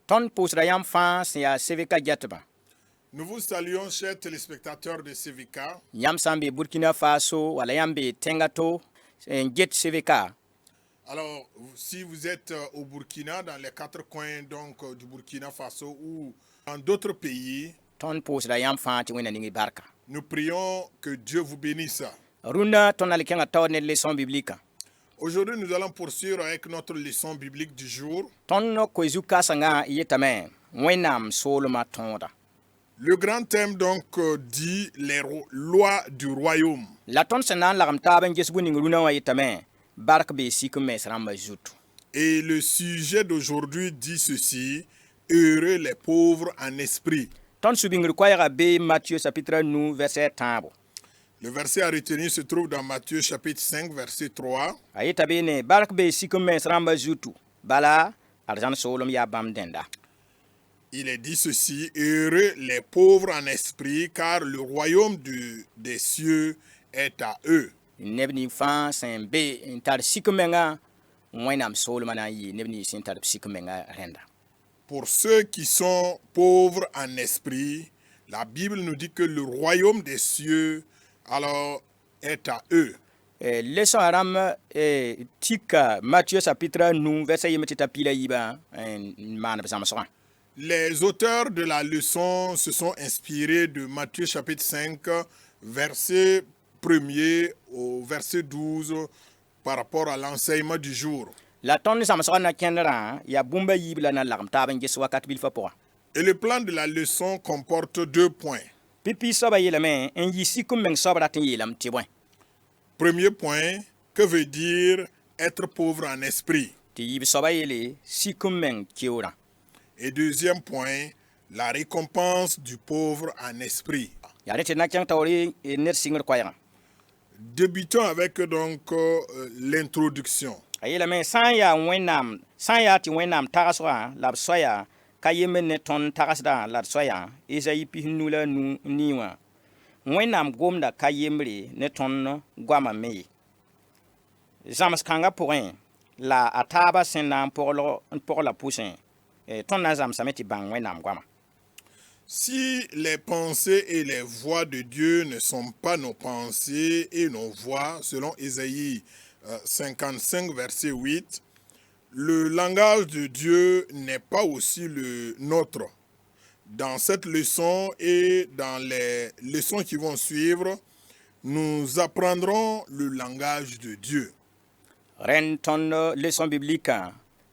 Ton pʋʋsda yãmb fãa sẽn yaa CVK gɛtba. Nous vous saluons, chers téléspectateurs de CVK. Yãmb sã n be Burkina Faso wala yãmb be tẽnga to n get CVK. Alors, si vous êtes au Burkina, dans les quatre coins donc, du Burkina Faso ou dans d'autres pays, Tõnd pʋʋsda yãmb fãa tɩ wẽnna ning y barka. nous prions que Dieu vous bénisse. Rũnna tõnd na le kẽngã taoor ne leçon biblique. Aujourd'hui, nous allons poursuivre avec notre leçon biblique du jour. Tõnd koe zu-kãsengã yetame wẽnnaam soolmã tõoda. Le grand thème donc dit les lois du royaume. La tõnd sẽn na n lagem taab n ges bũ-ning rũnã wã yetame bark bee sik n mens rãmbã zutu. Et le sujet d'aujourd'hui dit ceci: heureux les pauvres en esprit. Tõnd sũ-bĩngr koɛɛgã bee Matthieu chapitre 9 verset 3. Le verset à retenir se trouve dans Matthieu chapitre 5 verset 3. A yeta beene bark bee sik n mens rãmbã zutu bala arzãn soolem yaa bãmb dẽnda. Il est dit ceci: heureux les pauvres en esprit, car le royaume des cieux est à eux. Neb ning fãa sẽn be n tar sik mengã wẽnnaam soolmã na n yɩ neb nins sẽn tar sik mengã rẽnda. Pour ceux qui sont pauvres en esprit, la Bible nous dit que le royaume des cieux alors est à eux. Leçon rãmb tika Matthieu chapitre 9 verset yɩm tɩ t'a pila yɩɩbã n maan b zãmsgã. Les auteurs de la leçon se sont inspirés de Matthieu chapitre 5, verset 1er au verset 12 par rapport à l'enseignement du jour. La tõnd zãmsgã na kẽndrã yaa bũmba yiib la na n lagem taab n ges wakat bilfã pʋgã. Et le plan de la leçon comporte 2 points. Pipi soaba yeelame n yɩ sik n meng soab rat n yeelame tɩ bõe. Premier point, que veut dire être pauvre en esprit? Tɩ yiib soaba yeele sik n meng keoorã. Et deuxième point, la récompense du pauvre en esprit. Yaa rẽ tɩ na kẽng taoor ned sɩngr koɛɛgã. Débutons avec donc l'introduction. A yeelame sã n yaa tɩ wẽnnaam tagsgã la b soya ka yembr ne tõnd tagsdã la d soya Ezayi pis nu la nu nii wã. Wẽnnaam gomda ka yembre ne tõnd goamã me ye. Zãms kãngã pʋgẽ la a taabã sẽn na n pʋgla pʋsẽ tõnd na n zãmsame tɩ bãng wẽnnaam goamã. Si les pensées et les voies de Dieu ne sont pas nos pensées et nos voies, selon Ésaïe 55, verset 8, le langage de Dieu n'est pas aussi le nôtre. Dans cette leçon et dans les leçons qui vont suivre, nous apprendrons le langage de Dieu. Rẽnd tõnd leçon biblique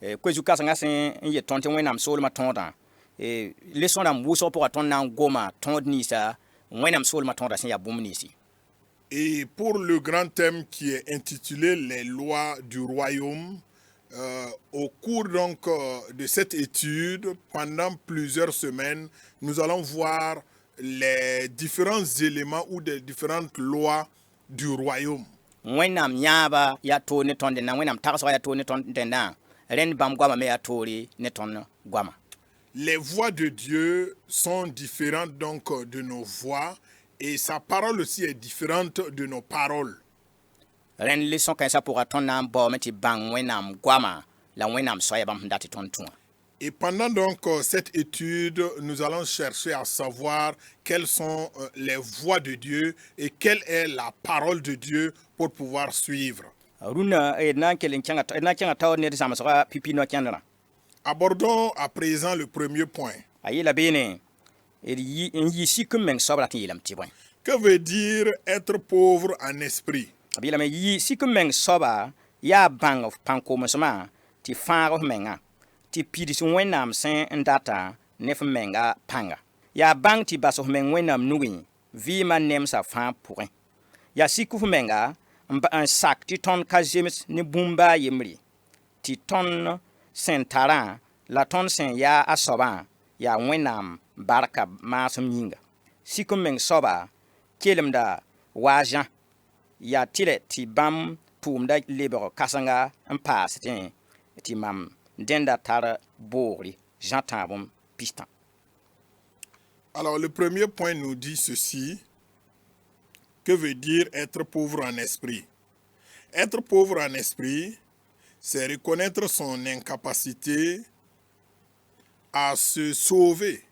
koe zu-kãsengã sẽn n yet tõnd tɩ wẽnnaam soolmã tõodã. Leçon rãmb wʋsg pʋgã tõnd na n goma tõod ninsã wẽnnaam soolmã tõodã sẽn yaa bũmb ninsi. Et pour le grand thème qui est intitulé les lois du royaume, au cours donc de cette étude, pendant plusieurs semaines, nous allons voir les différents éléments ou des différentes lois du royaume. Wẽnnaam yãaba yaa toor ne tõnd dẽnda, wẽnnaam tagsgã yaa toor ne tõnd dẽndã, rẽnd bãmb goamã me yaa toore ne tõnd goamã. Les voies de Dieu sont différentes donc de nos voies et sa parole aussi est différente de nos paroles. Rẽnd leçon kãensã pʋgã tõnd na n baoome tɩ bãng wẽnnaam goamã la wẽnnaam soaya bãmb sẽn dat tɩ tõnd tũ wã. Et pendant donc cette étude, nous allons chercher à savoir quelles sont les voies de Dieu et quelle est la parole de Dieu pour pouvoir suivre. Rũnã d na n kell n kẽngã taoor ned zãmsgã pipi no-kẽndrã. Abordons à présent le premier point. A yeela beene n yɩ sik n meng soab rat n yeelame tɩ bõe. Que veut dire être pauvre en esprit? B yeelame yɩ sik n meng soaba yaa bãng f pãn-komsmã tɩ fãag f mengã tɩ pids wẽnnaam sẽn n data ne f menga pãnga. Yaa bãng tɩ bas f meng wẽnnaam nugẽ vɩɩmã nemsã fãa pʋgẽ. Yaa sik f menga n sak tɩ tõnd ka zems ne bũmba a yembre tɩ tõnd sẽn tarã la tõnd sẽn yaa a soabã yaa wẽnnaam barka maasem yĩnga. Sik n meng soaba kelemda waa zã yaa tɩrɛ tɩ bãmb tʋʋmda lebg kãsenga n paas tɩ mam dẽnda tar boogre Jean tãabem pistã. Alors le premier point nous dit ceci: que veut dire être pauvre en esprit? Être pauvre en esprit, c'est reconnaître son incapacité à se sauver,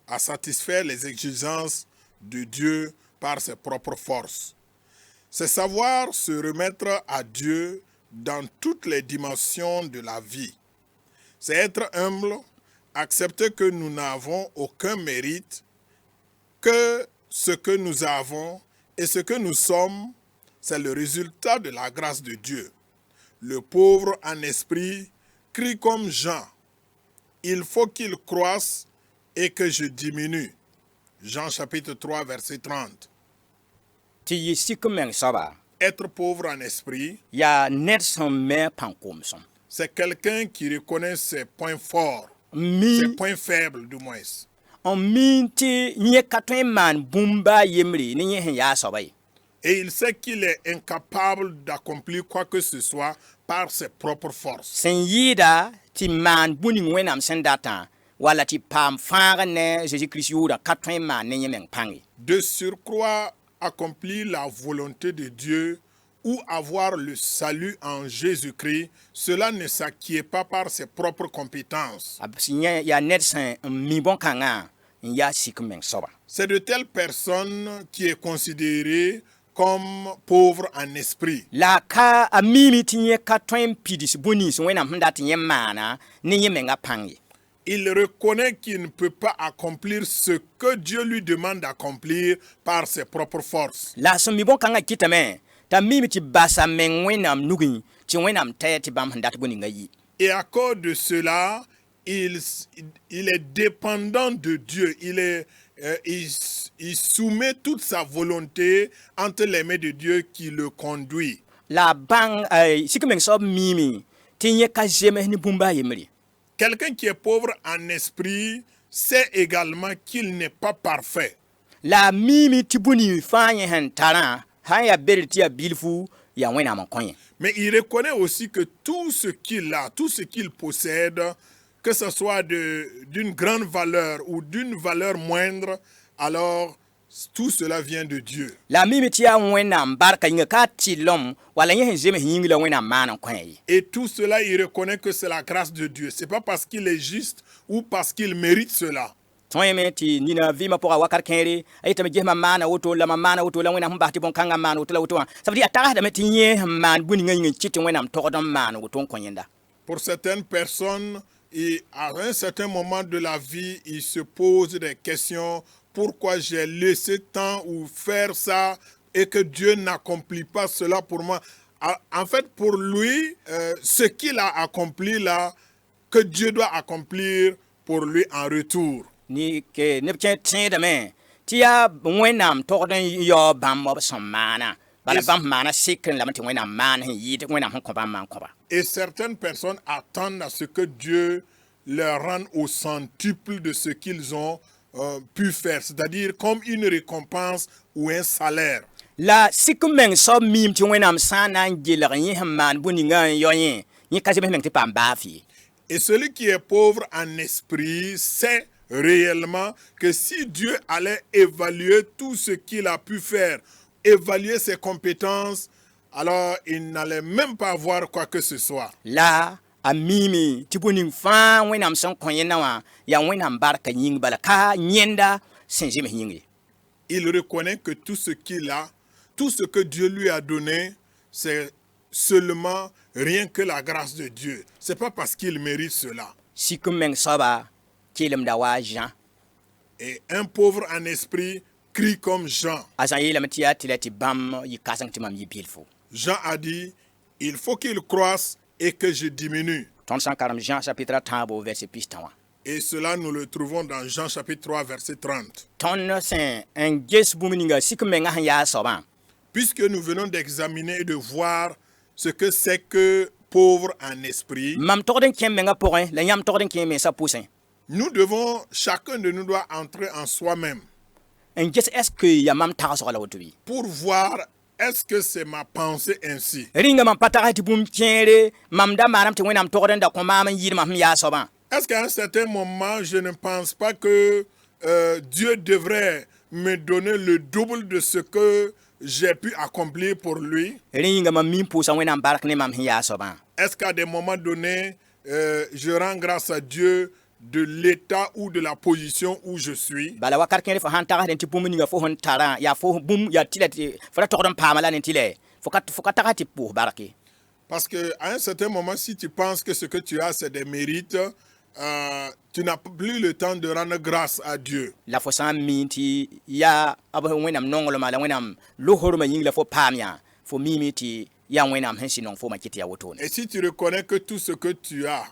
à satisfaire les exigences de Dieu par ses propres forces. C'est savoir se remettre à Dieu dans toutes les dimensions de la vie. C'est être humble, accepter que nous n'avons aucun mérite, que ce que nous avons et ce que nous sommes, c'est le résultat de la grâce de Dieu. Le pauvre en esprit crie comme Jean. Il faut qu'il croisse et que je diminue. Jean chapitre 3, verset 30. tɩ yɩ sik n meng soaba Être pauvre en esprit, yaa ned sẽn me pãn koomsem c'est quelqu'un qui reconnaît ses points forts, n ses points faibles du moins. mi tɩ yẽ ka tõe n maan bũmb baa yembre ne yẽ sẽn yaa soaba ye Et il sait qu'il est incapable d'accomplir quoi que ce soit par ses propres forces. sẽn yɩɩda tɩ maan bũ ning wẽnnaam sẽn datã wala tɩ paam fãag ne Jésus-Christ yʋʋda ka tõe n maan ne yẽ meng pãng ye De surcroît, accomplir la volonté de Dieu ou avoir le salut en Jésus-Christ, cela ne s'acquiert pas par ses propres compétences. yaa ned sẽn n mi bõn-kãngã n yaa sik n meng soaba C'est de telles personnes qui est considérée comme pauvre en esprit. la ka a miime tɩ yẽ ka tõe n pidis bũ nins wẽnnaam sẽn dat yẽ maana ne yẽ menga pãng ye Il reconnaît qu'il ne peut pas accomplir ce que Dieu lui demande d'accomplir par ses propres forces. la sẽn mi bõn-kãngã kɩtame t'a miime tɩ basa meng wẽnnaam nugẽ tɩ wẽnnaam tɛ tɩ bãmb sẽn dat bũ ninga yi Et à cause de cela, il est dépendant de Dieu. Il soumet toute sa volonté entre les mains de Dieu qui le conduit. la bãng sik meng soab miime tɩ yẽ ka zems ne bũmb a yembre Quelqu'un qui est pauvre en esprit sait également qu'il n'est pas parfait. la miime tɩ bũ ning fãa yẽ sẽn tarã sã n yaa beld tɩ yaa bilfu yaa wẽnnaam n kõ yẽ Mais il reconnaît aussi que tout ce qu'il a, tout ce qu'il possède, que ce soit d'une grande valeur ou d'une valeur moindre, alors tout cela vient de Dieu. la miime tɩ yaa wẽnnaam barka yĩnga ka tɩllem wala yẽ sẽn zems yĩng la wẽnnaam maan n kõ ye Et tout cela, il reconnaît que c'est la grâce de Dieu. Ce n'est pas parce qu'il est juste ou parce qu'il mérite cela. tõeme tɩ nina vɩɩmã pʋga wakat kẽere a yetame gesmã maana woto la mam maana woto la wẽnnaam sẽn bas tɩ bõn-kãngã maan woto la woto wã sab tɩ yaa tagsdame tɩ yẽ sẽn maan bũ ninga yĩng n kɩt tɩ wẽnnaam togd n maan woto n kõ yẽnda Pour certaines personnes, et à un certain moment de la vie, ils se posent des questions. Pourquoi j'ai laissé tant ou faire ça et que Dieu n'accomplit pas cela pour moi? En fait, pour lui, ce qu'il a accompli là, que Dieu doit accomplir pour lui en retour. ni ke neb kẽ tẽedame tɩ yaa wẽnnaam togd n yaoo bãmb b sẽn maana bala bãmb maana sɩk n lame tɩ wẽnnaam maan sẽn yɩɩd wẽnnaam sẽn kõ bãmb maan kõba Et certaines personnes attendent à ce que Dieu leur rende au centuple de ce qu'ils ont pu faire, c'est-à-dire comme une récompense ou un salaire. la sik n meng soab miim tɩ wẽnnaam sã n na n gelg yẽ sẽn maan bũ ninga n yao yẽ yẽ ka zems meng tɩ paam baaf ye Et celui qui est pauvre en esprit sait réellement que si Dieu allait évaluer tout ce qu'il a pu faire, évaluer ses compétences, alors il n'allait même pas voir quoi que ce soit. la a miime tɩ bũ ning fãa wẽnnaam sẽn kõ yẽnda wã yaa wẽnnaam barka yĩng bala ka yẽnda sẽn zems yĩng ye Il reconnaît que tout ce qu'il a, tout ce que Dieu lui a donné, c'est seulement rien que la grâce de Dieu. C'est pas parce qu'il mérite cela. sik n meng soaba kelemda wa Jean Et un pauvre en esprit crie comme Jean. a zã yeelame tɩ yaa tɩ la tɩ bãmb yɩ kãseng tɩ mam yɩ bilfo Jean a dit, il faut qu'il croisse et que je diminue. tõnd sã n karem Jean chapitre a tãabo verset pistã wã Et cela, nous le trouvons dans Jean chapitre 3, verset 30. tõnd sẽn n ges bũmb ninga sik n mengã sẽn yaa soabã Puisque nous venons d'examiner et de voir ce que c'est que pauvre en esprit, mam togd n kẽ mengã pʋgẽ la yãmb togd n kẽ mensã pʋsẽ nous devons, chacun de nous doit entrer en soi-même n ges est ce que yaa mam tagsg la woto bɩ pour voir est-ce que c'est ma pensée ainsi. rĩnga mam pa tags tɩ bũmb kẽere mam da maanam tɩ wẽnnaam togd n da kõ maam n yɩɩdmã sẽn yaa soabã Est-ce qu'à un certain moment, je ne pense pas que Dieu devrait me donner le double de ce que j'ai pu accomplir pour lui? rĩnga mam min pʋʋsa wẽnnaam bark ne mam sẽn yaa soabã Est-ce qu'à des moments donnés, je rends grâce à Dieu de l'état ou de la position où je suis. bala wakat kẽer fo sãn tags dẽn tɩ bũmb ninga fo sẽn tarã yaa fo bũmb yaa tɩ la tɩ fo ra togd n paama la ne tɩ lɛ fo ka taga tɩ pʋʋs barke. Parce qu'à un certain moment, si tu penses que ce que tu as, c'est des mérites, tu n'as plus le temps de rendre grâce à Dieu. La fo sã n mi tɩ yaa b wẽnnaam nonglmã la wẽnnaam lohrmã yĩng la fo paam yã fo miime tɩ yaa wẽnnaam sẽn sɩ nong fo ma kɩt yaa wotone. Et si tu reconnais que tout ce que tu as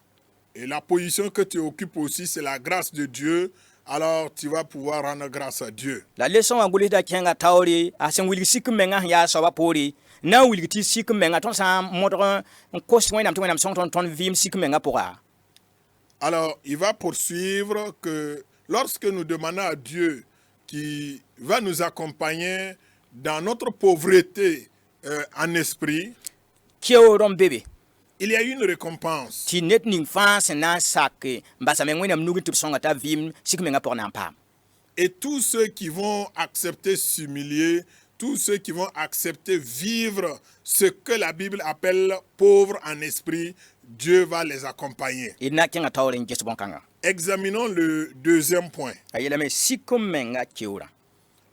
et la position que tu occupes aussi, c'est la grâce de Dieu, alors tu vas pouvoir rendre grâce à Dieu. La leçon wã gʋlsda kẽnga taoore a sẽn wilg sik menga sẽn yaa soaba poore na n wilg tɩ sik menga tõnd sã n modg n kos wẽnnaam tɩ wẽnnaam sõng tõnd vɩɩm sik menga pʋga. Alors, il va poursuivre que lorsque nous demandons à Dieu qui va nous accompagner dans notre pauvreté en esprit, keoor n bebe il y a une récompense. tɩ ned ning fãa sẽn na n sak n basame wẽnnaam nug tɩ b sõnga t'a vɩɩm sik menga pʋgẽ na n paam. Et tous ceux qui vont accepter s'humilier, tous ceux qui vont accepter vivre ce que la Bible appelle pauvres en esprit, Dieu va les accompagner. d na kẽnga taoor n ges bõn-kãnga. Examinons le deuxième point. A yeelame sik n menga keoorã.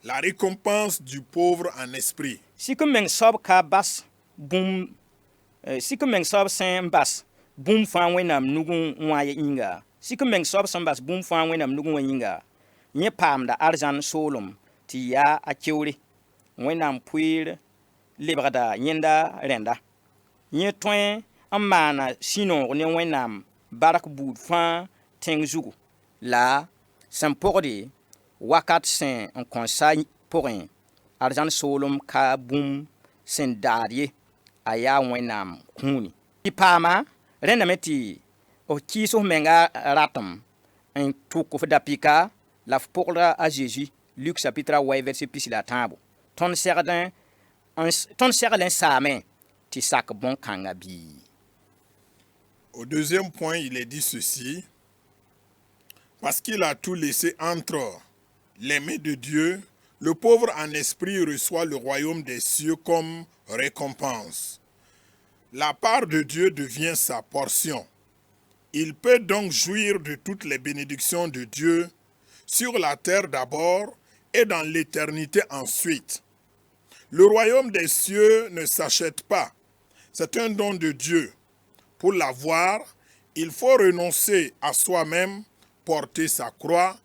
La récompense du pauvre en esprit. Sik n meng soab ka bas bũmb sik n meng soab sẽn bas bũmb fãa wẽnnaam nug n wã yĩnga. Sik n meng soab sẽn bas bũmb fãa wẽnnaam nug n wã yĩnga. Yẽ paamda arzãn soolem tɩ yaa a keoore. Wẽnnaam pʋɩɩr lebgda yẽnda rẽnda. Yẽ tõe n maana sũ-noog ne wẽnnaam bark buud fãa tẽng zugu la sẽn pʋgde wakat sẽn n kõn sa pʋgẽ arzãn soolem ka bũmb sẽn daad ye a yaa wẽnnaam kũuni. Tɩ paama rẽndame tɩ f kɩɩs f menga ratem n tʋk f da-pɩka la f pʋgda a Jésus. Luc chapitre 8 verset pis la a tãabo. Tõnd segl n saame tɩ sak bõn-kãnga bii. Au deuxième point, il est dit ceci. Parce qu'il a tout laissé entre les mains de Dieu, le pauvre en esprit reçoit le royaume des cieux comme récompense. La part de Dieu devient sa portion. Il peut donc jouir de toutes les bénédictions de Dieu sur la terre d'abord et dans l'éternité ensuite. Le royaume des cieux ne s'achète pas. C'est un don de Dieu. Pour l'avoir, il faut renoncer à soi-même, porter sa croix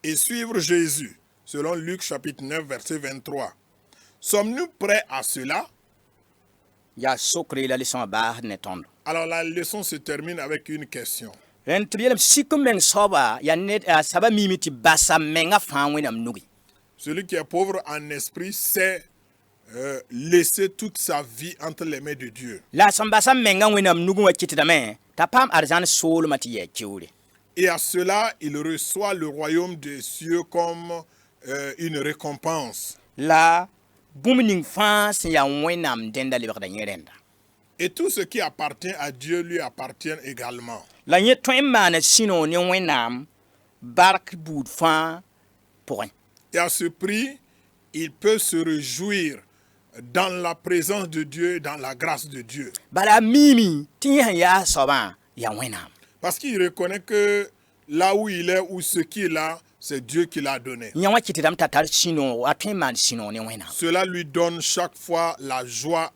et suivre Jésus, selon Luc chapitre 9, verset 23. Sommes-nous prêts à cela? Ya sokre la leçon baasd ne tõndo. Alors la leçon se termine avec une question. Rẽnd tɩ b yeelame sik n meng soaba yaa ned a saba miime tɩ basa menga fãa wẽnnaam nugi. Celui qui est pauvre en esprit sait laisser toute sa vie entre les mains de Dieu. La sẽn basa menga wẽnnaam nugẽ wã kɩtdame t'a paam arzãn soolmã tɩ yɛɛ keoore. Et à cela, il reçoit le royaume des cieux comme une récompense. La bũmb ning fãa sẽn yaa wẽnnaam dẽnda lebgda yẽ rẽnda. Et tout ce qui appartient à Dieu lui appartient également. La yẽ tõe n maana sũ-noog ne wẽnnaam bark buud fãa pʋgẽ. Et à ce prix, il peut se réjouir dans la présence de Dieu, dans la grâce de Dieu. Bala miimi tɩ yẽ sẽn yaa soabã yaa wẽnnaam. Parce qu'il reconnaît que là où il est ou ce qu'il a, c'est Dieu qui l'a donné. Yã wã kɩtdame t'a tar sũ-noog a tõe n maan sũ-noog ne wẽnnaam. Cela lui donne chaque fois la joie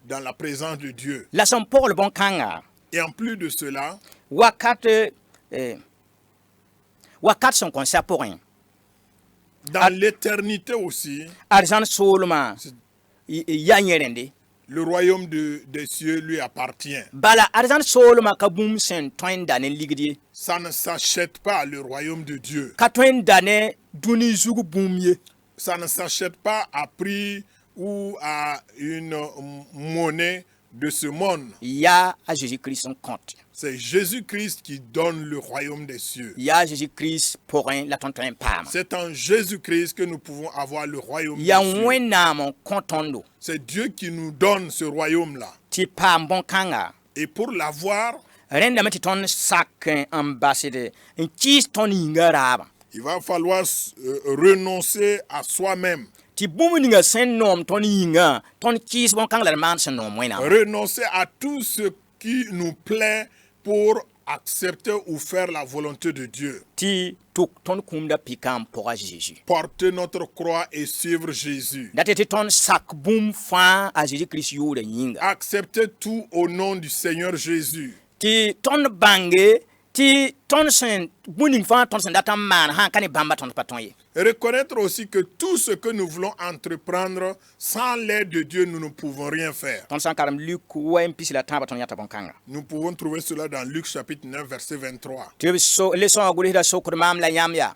dans la présence de Dieu. La sẽn pʋgl bõn-kãnga Et en plus de cela, wakat sẽn kõn sa pʋgẽ dans l'éternité aussi, arzãn soolmã yaa yẽ rẽnde. le royaume des cieux lui appartient. Bala arzãn soolmã ka bũmb sẽn tõe n da ne ligd ye. Ça ne s'achète pas, le royaume de Dieu. Ka tõe n da ne dũni zug bũmb ye. Ça ne s'achète pas à prix ou à une monnaie de ce monde. Yaa a Jésus-Christ n kõt. C'est Jésus-Christ qui donne le royaume des cieux. Yaa Jésus-Christ pʋgẽ la tõnd tõe n paama. C'est en Jésus-Christ que nous pouvons avoir le royaume des Yaa cieux. wẽnnaam n kõ tõndo C'est Dieu qui nous donne ce royaume-là. tɩ paam bõn-kãnga. Et pour l'avoir, Rẽndame tɩ tõnd sak n basd n kɩɩs tõnd yĩnga raabã. il va falloir renoncer à soi-même. Tɩ bũmb ninga sẽn noom tõnd yĩnga tõnd kɩɩs bõn-kãng la d maan sẽn noom wẽnnaam. Renoncer à tout ce qui nous plaît pour accepter ou faire la volonté de Dieu, tɩ tʋk tõnd kũumda pika n pʋga Zeezi. porter notre croix et suivre Jésus, Dat tɩ tõnd sak bũmb fãa a Zeezi Kirist yʋʋrã yĩnga. accepter tout au nom du Seigneur Jésus, Tɩ tõnd bãnge tɩ tõnd sẽn bũmb ning fãa tõnd sẽn dat n maan sãn ka ne bãmba tõnd pa tõe ye. reconnaître aussi que tout ce que nous voulons entreprendre, sans l'aide de Dieu, nous ne pouvons rien faire. Tõnd sã n karem Luk wa n pis la tãabã tõnd yãta bõn-kãnga. Nous pouvons trouver cela dans Luc chapitre 9, verset 23. Tɩ b leçon wã gʋlsda sokd maam la yãmb yaa.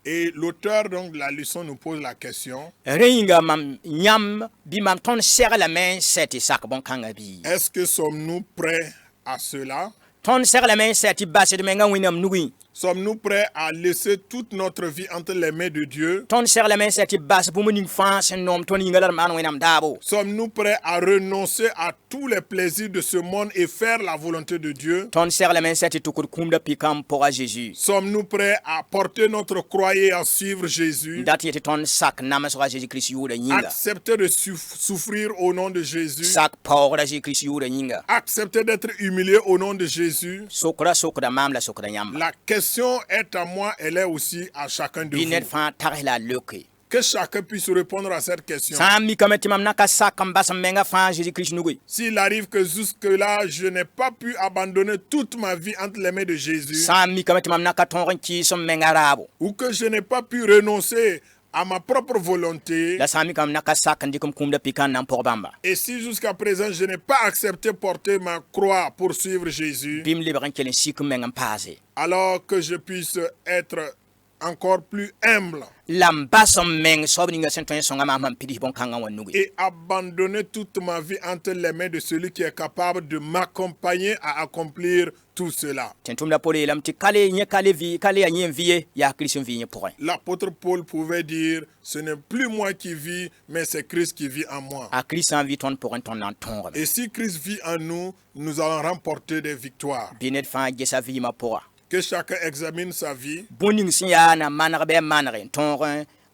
Et l'auteur donc de la leçon nous pose la question, Rẽ yĩnga mam yãmb bɩ mam tõnd seglame n sɛ tɩ sak bõn-kãnga bɩ? est-ce que sommes-nous prêts à cela? Tõnd seglame n sɛ tɩ basd mengã wẽnnaam nugẽ. Sommes-nous prêts à laisser toute notre vie entre les mains de Dieu? Tõnd seglame n sɛ tɩ bas bũmb ning fãa sẽn noom tõnd yĩnga la d maan wẽnnaam daabo. Sommes-nous prêts à renoncer à tous les plaisirs de ce monde et faire la volonté de Dieu? Tõnd seglame n sɛ tɩ tʋkd kũumda pika n pʋga Zeezi. Sommes-nous prêts à porter notre croix et à suivre Jésus? Dat yetɩ tõnd sak namsga Zeezi Kirist yʋʋrã yĩnga. Accepter de souffrir au nom de Jésus? Sak paoogra Zeezi Kirist yʋʋrã yĩnga. Accepter d'être humilié au nom de Jésus? Sokda maam la sokda yãmba. La question est à moi, elle est aussi à chacun de Bɩ ned vous. fãa tags la a leoke. Que chacun puisse répondre à cette question. Sã n mikame tɩ mam na ka sak n bas n menga fãa Zeezi Kirist nuge. S'il arrive que jusque-là, je n'ai pas pu abandonner toute ma vie entre les mains de Jésus, Sã n mikame tɩ mam na ka tõog n kɩɩs n menga raabo. ou que je n'ai pas pu renoncer à ma propre volonté, La sã n mikame na ka sak n dɩk m kũumda pika n na n pʋg bãmba. et si jusqu'à présent je n'ai pas accepté porter ma croix pour suivre Jésus, Bɩ m lebg n kell n sik n meng n paase. alors que je puisse être encore plus humble La m bas n meng soab ninga sẽn tõe n sõnga maam mam pidis bõn-kãngã wã nuge. et abandonner toute ma vie entre les mains de celui qui est capable de m'accompagner à accomplir tout cela. Tɩ tʋmda pore yeelame tɩ ka le yaa yẽ n vɩ ye yaa Kirist n vɩ yẽ pʋgẽ. L'apôtre Paul pouvait dire, ce n'est plus moi qui vis, mais c'est Christ qui vit en moi. A Kirist sã n vɩ tõnd pʋgẽ tõnd na n tõogame. Et si Christ vit en nous, nous allons remporter des victoires. Bɩ ned fãa gesa vɩɩmã pʋga. Que chacun examine sa vie. Bõn ning sẽn yaa na maneg bɩ a manege n tõog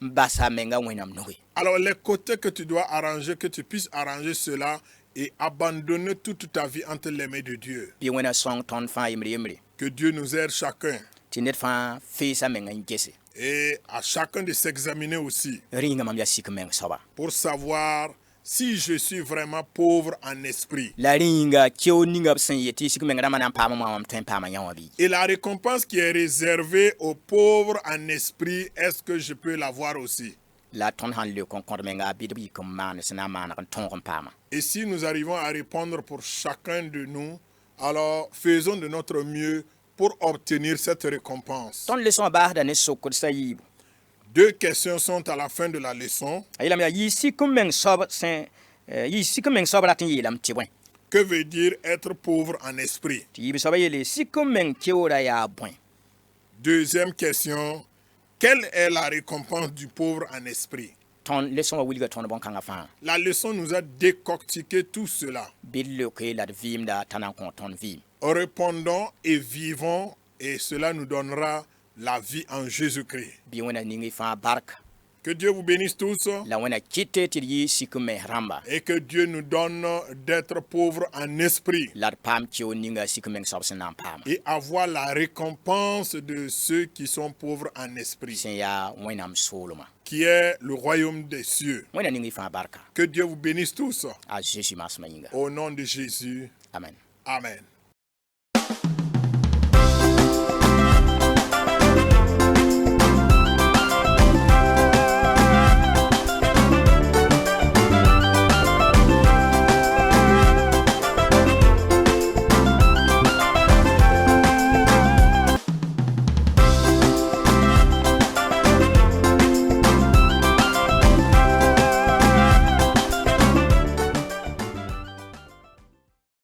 n bas a menga wẽnnaam nuge. Alors les côtés que tu dois arranger, que tu puisses arranger cela et abandonner toute ta vie entre les mains de Dieu. Bɩ wẽna sõng tõnd fãa yembre. Que Dieu nous aide chacun Tɩ ned fãa feesa menga n gese. et à chacun de s'examiner aussi Rĩnga mam yaa sik meng soaba. pour savoir si je suis vraiment pauvre en esprit. La rĩnga keo ninga b sẽn yetɩ sik meng rãmbã na n paam mam tõe n paama yã wã bɩ. Et la récompense qui est réservée aux pauvres en esprit, est-ce que je peux l'avoir aussi? La tõnd sãn leok n kõd menga a bɩd b yik n maan sẽn na n maaneg n tõog n paama. Et si nous arrivons à répondre pour chacun de nous, alors faisons de notre mieux pour obtenir cette récompense. Tõnd leçon wã baasda ne sokd sã yiibu. Deux questions sont à la fin de la leçon. A yeelame yaa yɩ sik n meng soab rat n yeelame tɩ bõe. Que veut dire être pauvre en esprit? Tɩ yiib soaba yeele sik n meng keoorã yaa bõe. Deuxième question, quelle est la récompense du pauvre en esprit? Tõnd leçon wã wilga tõnd bõn-kãngã fãa. La leçon nous a décortiqué tout cela. Bɩd leoke la d vɩɩmda t'a na n kõ tõnd vɩɩm. Répondons et vivons, et cela nous donnera la vie en Jésus-Christ. Bɩ wẽna ning y fãa barka. Que Dieu vous bénisse tous La wẽna kɩte tɩ d yɩ sik n mes rãmba. et que Dieu nous donne d'être pauvres en esprit La d paam keo ninga sik n meng soab sẽn na n paama. et avoir la récompense de ceux qui sont pauvres en esprit, Sẽn yaa wẽnnaam soolmã. qui est le royaume des cieux. Wẽna ning y fãa barka. Que Dieu vous bénisse tous A Jésus maasmã yĩnga. au nom de Jésus. Amen. Amen.